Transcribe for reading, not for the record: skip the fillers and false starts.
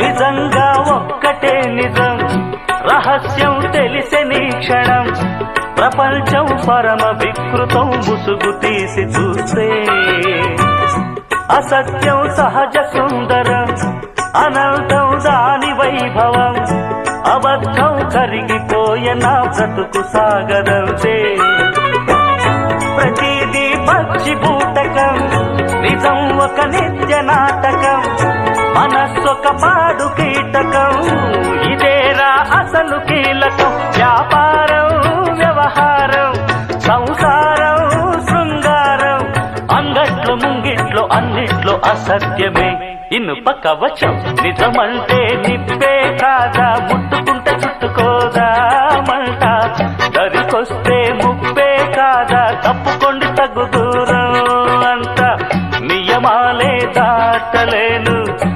నిజంగా ఒక్కటే నిజం, రహస్యం తెలిసెని క్షణం, ప్రపంచం పరమ వికృతం ముసుగు తీసి చూస్తే. అసత్యం సహజ సుందరం, అనంతం దాని వైభవం, అబద్ధం కరిగిపోయే నా బ్రతుకు సాగరంతే. ప్రతిదీ పచ్చి బూటకం, నిజం ఒక నిత్య నాటకం, మనస్సొక పాడు కీటకం, ఇదేరా అసలు కీలకం. వ్యాపారం వ్యవహారం సంసారం శృంగారం, అంగట్లో ముంగిట్లో అన్నిట్లో అసత్యమే ఇనుప కవచం. నిజమంటే నిప్పే కాదా, ముట్టుకుంటే చుట్టుకోదా మంట,